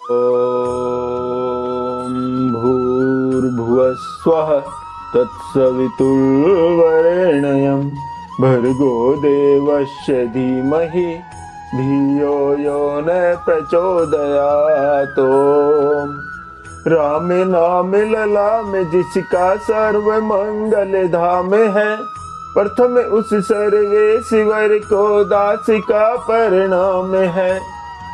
ॐ भूर्भुवः स्वः तत्सवितुर्वरेण्यं भर्गो देवस्य धीमहि धियो यो न प्रचोदयात्। राम नाम ललाम जिसका सर्व मंगल धाम है, प्रथम उस सर्वेश्वर को दास का परिणाम है।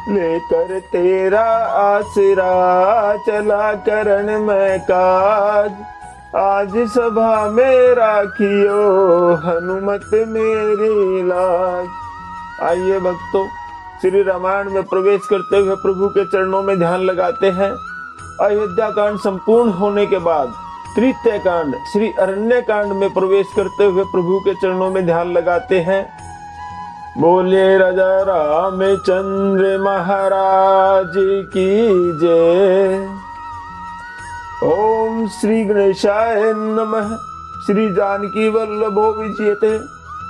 लेकर तेरा आसरा चला करण में काज, आज सभा में राखियो हनुमत मेरी लाज। आइए भक्तों, श्री रामायण में प्रवेश करते हुए प्रभु के चरणों में ध्यान लगाते हैं। अयोध्या कांड संपूर्ण होने के बाद तृतीय कांड श्री अरण्य कांड में प्रवेश करते हुए प्रभु के चरणों में ध्यान लगाते हैं। बोले राजा रामचंद्र महाराज की जय। ओम श्री गणेशाय नमः। श्री जानकी वल्लभो विजयते।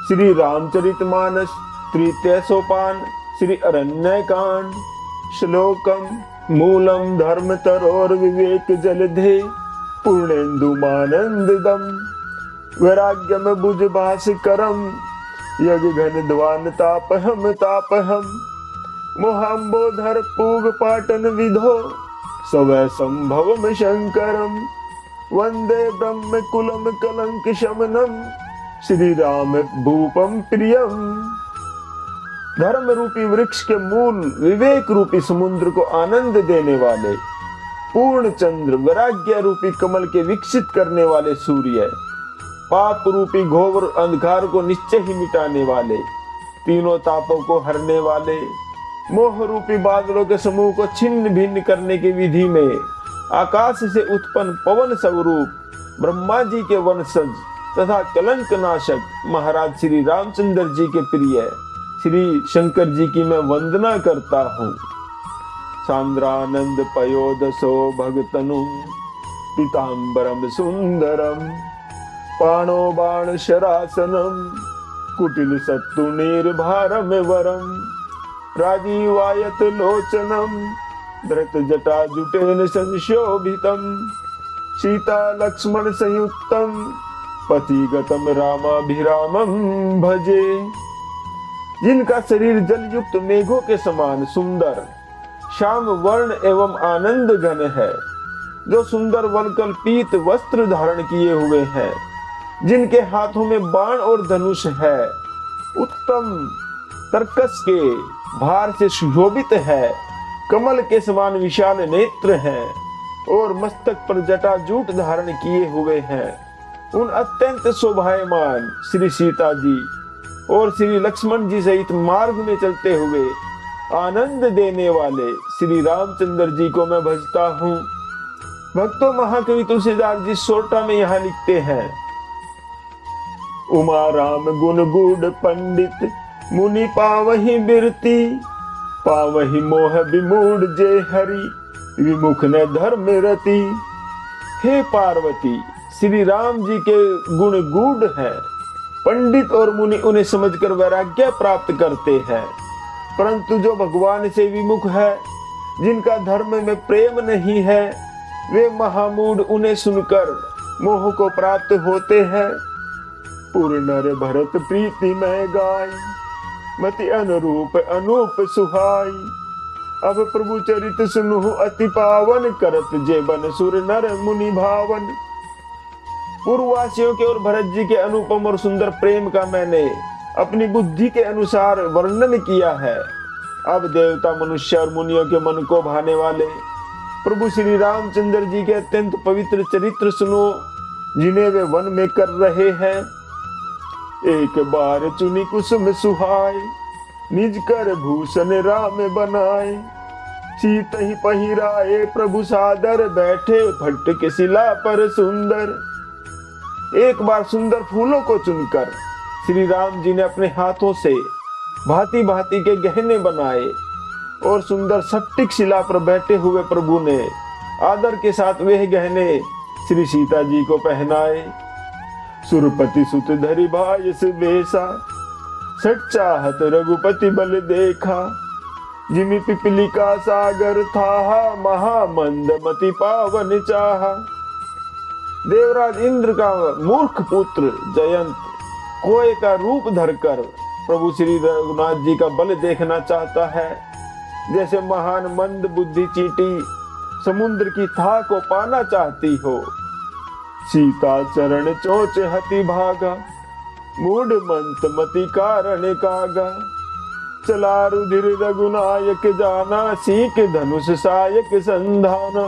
श्री रामचरितमानस तृतीय सोपान श्री अरण्य कांड। श्लोकम मूलम धर्म तरोर विवेक जलधे पूर्णेन्दुमानंददम वैराग्यम भुज भास्करम यज्ञ घन ध्वान तापहम मोहाम्बोधर पूग पाटन विधो सवै संभवम शंकरम वंदे ब्रह्म कुलम कलंक शमनम श्री राम भूपम प्रियम। धर्म रूपी वृक्ष के मूल विवेक रूपी समुद्र को आनंद देने वाले, पूर्ण चंद्र वैराग्य रूपी कमल के विकसित करने वाले सूर्य, पाप रूपी घोर अंधकार को निश्चय ही मिटाने वाले, तीनों तापों को हरने वाले, मोह रूपी बादलों के समूह को छिन्न भिन्न करने की विधि में आकाश से उत्पन्न पवन स्वरूप ब्रह्मा जी के वंशज तथा कलंक नाशक महाराज श्री रामचंद्र जी के प्रिय श्री शंकर जी की मैं वंदना करता हूँ। सांद्रानंद पयोदसो भगतनु पीतांबरम सुंदरम पाणो बाण शरासनम कुटिल सत्तु निर्भारम वरम राजीवायत लोचनम धृत जटा जुटेन संशोभितम सीता लक्ष्मण संयुक्तम पतिगतम रामाभिरामम भजे। जिनका शरीर जल युक्त मेघों के समान सुंदर श्याम वर्ण एवं आनंद घन है, जो सुंदर वनकल पीत वस्त्र धारण किए हुए हैं, जिनके हाथों में बाण और धनुष है, उत्तम तर्कस के भार से सुशोभित है, कमल के समान विशाल नेत्र हैं और मस्तक पर जटाजूट धारण किए हुए हैं, उन अत्यंत शोभायमान श्री सीता जी और श्री लक्ष्मण जी सहित मार्ग में चलते हुए आनंद देने वाले श्री रामचंद्र जी को मैं भजता हूँ। भक्तों, महाकवि तुलसीदास जी सोरठा में यहाँ लिखते हैं, उमा राम गुण गुड पंडित मुनि पावहि बिरती पावहि मोह विमूढ़ जे हरि विमुख न धर्म रति। हे पार्वती, श्री राम जी के गुण गूढ़ हैं, पंडित और मुनि उन्हें समझकर वैराग्य प्राप्त करते हैं, परंतु जो भगवान से विमुख है, जिनका धर्म में प्रेम नहीं है, वे महामूढ़ उन्हें सुनकर मोह को प्राप्त होते हैं। पूर्णर भरत प्रीति में गाय मति अनुरूप अनूप सुहाई। अब प्रभु चरित सुनु अति पावन करत जे बन सुर नर मुनि भावन। पूर्ववासियों के और भरत जी के अनुपम और सुंदर प्रेम का मैंने अपनी बुद्धि के अनुसार वर्णन किया है। अब देवता मनुष्य और मुनियों के मन को भाने वाले प्रभु श्री रामचंद्र जी के अत्यंत पवित्र चरित्र सुनो, जिन्हें वे वन में कर रहे हैं। एक बार चुनी कुसुम सुहाय निज कर भूषण राम बनाए। सीत ही पहिराए प्रभु सादर बैठे भट्ट के शिला पर सुंदर। एक बार सुंदर फूलों को चुनकर श्री राम जी ने अपने हाथों से भांति भांति के गहने बनाए और सुंदर स्फटिक शिला पर बैठे हुए प्रभु ने आदर के साथ वे गहने श्री सीता जी को पहनाए। सुरपति सुत धरि भाय से बेसा सट चाहत रघुपति बल देखा। जिमि पिपलिका सागर था, महामंदमति पावन चाहा। देवराज इंद्र का मूर्ख पुत्र जयंत कोए का रूप धरकर प्रभु श्री रघुनाथ जी का बल देखना चाहता है। जैसे महान मंद बुद्धि चींटी समुद्र की था को पाना चाहती हो। सीता चरण चोच हति भागा, मूढ़ मंत मति कारण कागा। चला रुधिर रघुनायक जाना, सीख धनुष सायक संधाना।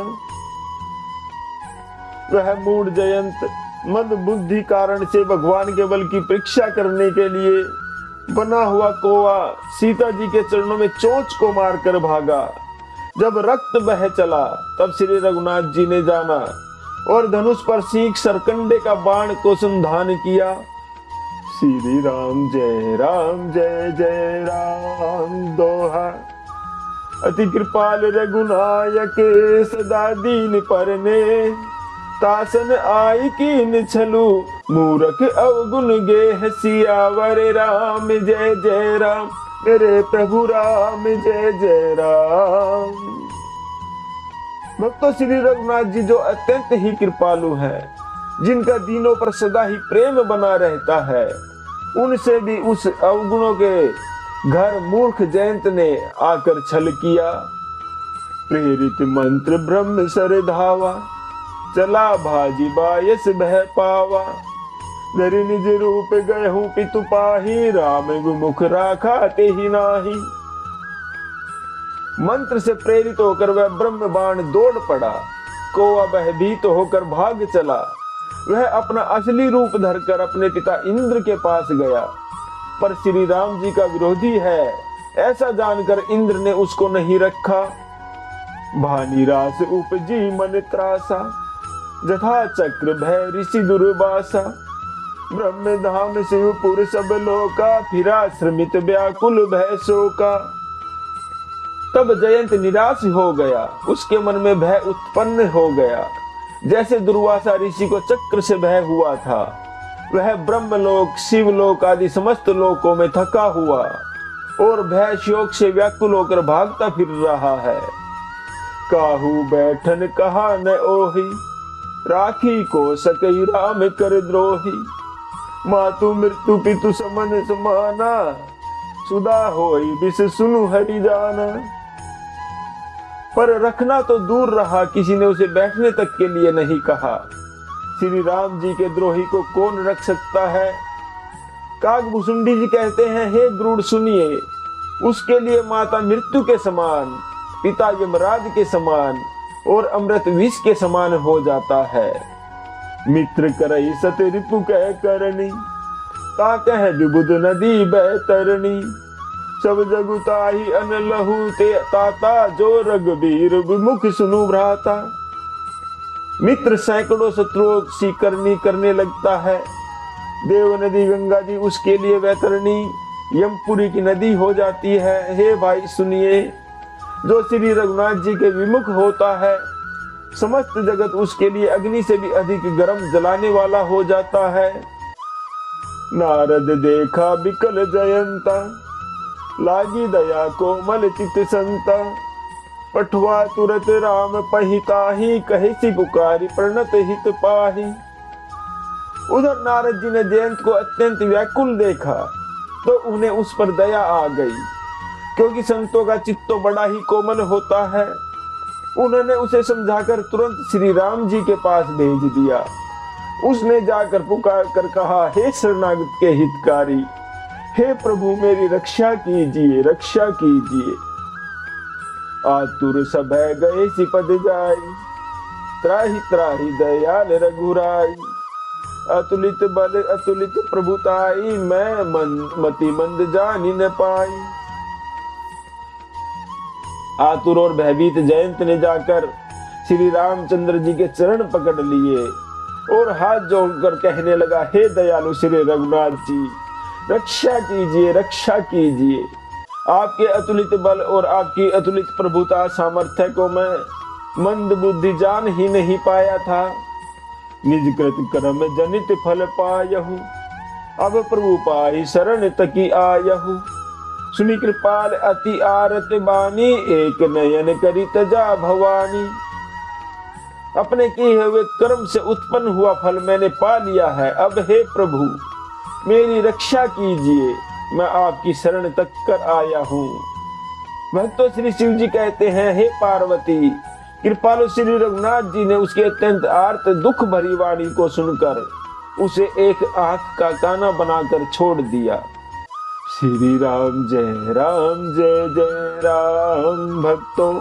वह मूढ़ जयंत मंद बुद्धि कारण से भगवान के बल की परीक्षा करने के लिए बना हुआ कोवा सीता जी के चरणों में चोंच को मारकर भागा। जब रक्त बह चला तब श्री रघुनाथ जी ने जाना और धनुष पर सीख सरकंडे का बाण को संधान किया। श्री राम जय जय राम दोहा। अति कृपाल रघुनायक सदा दीन परने, तासन आई कीन छलु मूरख अवगुण गे। सियावर राम जय राम, मेरे प्रभु राम जय राम। भक्तों, श्री रघुनाथ जी जो अत्यंत ही कृपालु है, जिनका दीनों पर सदा ही प्रेम बना रहता है, उनसे भी उस अवगुणों के घर मूर्ख जयंत ने आकर छल किया। प्रेरित मंत्र ब्रह्म सर धावा, चला भाजी बायस बह पावा। धरि निज रूप गयहु पितु पाही, राम विमुख राखा ते ही नाही। मंत्र से प्रेरित होकर वह ब्रह्म बाण दौड़ पड़ा। कौवा भयभीत होकर भाग चला। वह अपना असली रूप धरकर अपने पिता इंद्र के पास गया, पर श्री राम जी का विरोधी है ऐसा जानकर इंद्र ने उसको नहीं रखा। भानी रास उपजी मन त्रासा, जथा चक्र भय ऋषि दुर्वासा। ब्रह्म धाम शिवपुर सब लोका, फिरा श्रमित व्याकुल भय शोका। तब जयंत निराश हो गया, उसके मन में भय उत्पन्न हो गया। जैसे दुर्वासा ऋषि को चक्र से भय हुआ था, वह ब्रह्मलोक शिवलोक आदि समस्त लोकों में थका हुआ और भय शोक से व्याकुल होकर भागता फिर रहा है। काहू बैठन कहा न ओही, राखी को सकई राम कर द्रोही। मातु मृत्यु पितु समन समाना, सुधा होई बिस सुनु हरि जाना। पर रखना तो दूर रहा, किसी ने उसे बैठने तक के लिए नहीं कहा। श्री राम जी के द्रोही को कौन रख सकता है। काकभूषुंडी जी कहते हैं, हे गरुड़ सुनिए, उसके लिए माता मृत्यु के समान, पिता यमराज के समान और अमृत विष के समान हो जाता है। मित्र करई सत रिपु कह करनी, ता कह विबुध नदी बह तरनी। सब जगुताही अन लहू ते ताता, जो रघुबीर विमुख सुनु भ्राता। मित्र सैकड़ों शत्रुओं सी करनी करने लगता है। देव नदी गंगा जी उसके लिए वैतरणी यमपुरी की नदी हो जाती है। हे भाई सुनिए, जो श्री रघुनाथ जी के विमुख होता है, समस्त जगत उसके लिए अग्नि से भी अधिक गर्म जलाने वाला हो जाता है। नारद देखा बिकल जयंता, लागी दया कोमल चित संता। पठवा तुरत राम पहिताही, कहे सी पुकारी प्रणत हित पाही। उधर नारद जी ने जयंत को अत्यंत व्याकुल देखा तो उन्हें उस पर दया आ गई, क्योंकि संतों का चित्त तो बड़ा ही कोमल होता है। उन्होंने उसे समझाकर तुरंत श्री राम जी के पास भेज दिया। उसने जाकर पुकार कर कहा, हे शरणागत के हितकारी, हे प्रभु मेरी रक्षा कीजिए, रक्षा कीजिए। आतुर सभय गए सिपद जाई, त्राहि त्राहि दयाल रघुराई। अतुलित बल अतुलित प्रभुताई, मैं मति मंद जानी न पाई। आतुर और भयभीत जयंत ने जाकर श्री रामचंद्र जी के चरण पकड़ लिए और हाथ जोड़कर कहने लगा, हे दयालु श्री रघुनाथ जी, रक्षा कीजिए, रक्षा कीजिए। आपके अतुलित बल और आपकी अतुलित प्रभुता सामर्थ्य को मैं मंद बुद्धि जान ही नहीं पाया था। निज कृत कर्म जनित फल पायहु, अब प्रभु पाई शरण तकी आयहु। सुनी कृपाल अति आरत बानी, एक नयन करी तजा भवानी। अपने किए हुए कर्म से उत्पन्न हुआ फल मैंने पा लिया है। अब हे प्रभु मेरी रक्षा कीजिए, मैं आपकी शरण तक कर आया हूँ। भक्तों श्री शिव जी कहते हैं, हे पार्वती, कृपालु श्री रघुनाथ जी ने उसके अत्यंत आर्त दुख भरी वाणी को सुनकर उसे एक आंख का काना बनाकर छोड़ दिया। श्री राम जय राम जय जय राम। भक्तों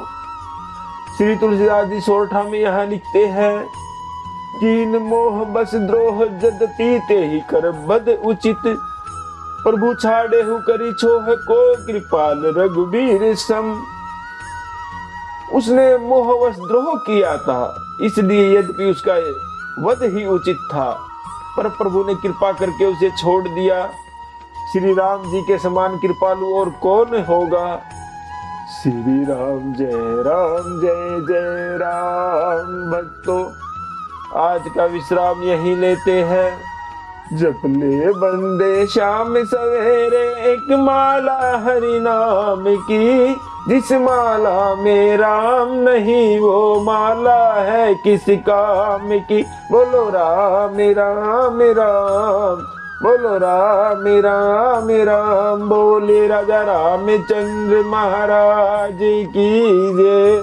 श्री तुलसीदास जी सोरठा में यहाँ लिखते हैं, कीन मोह बस द्रोह जदती ते ही कर बद उचित, प्रभु छाड़े हु करी छोह को कृपाल रघुबीर सम। उसने मोहवश द्रोह किया था, इसलिए यद्यपि उसका वध ही उचित था, पर प्रभु ने कृपा करके उसे छोड़ दिया। श्री राम जी के समान कृपालु और कौन होगा। श्री राम जय जय राम। भक्तों आज का विश्राम यहीं लेते हैं। जपले बंदे शाम सवेरे एक माला हरि नाम की, जिस माला में राम नहीं वो माला है किस काम की। बोलो राम राम राम, बोलो राम राम राम, बोले राजा रामचंद्र महाराज की जय।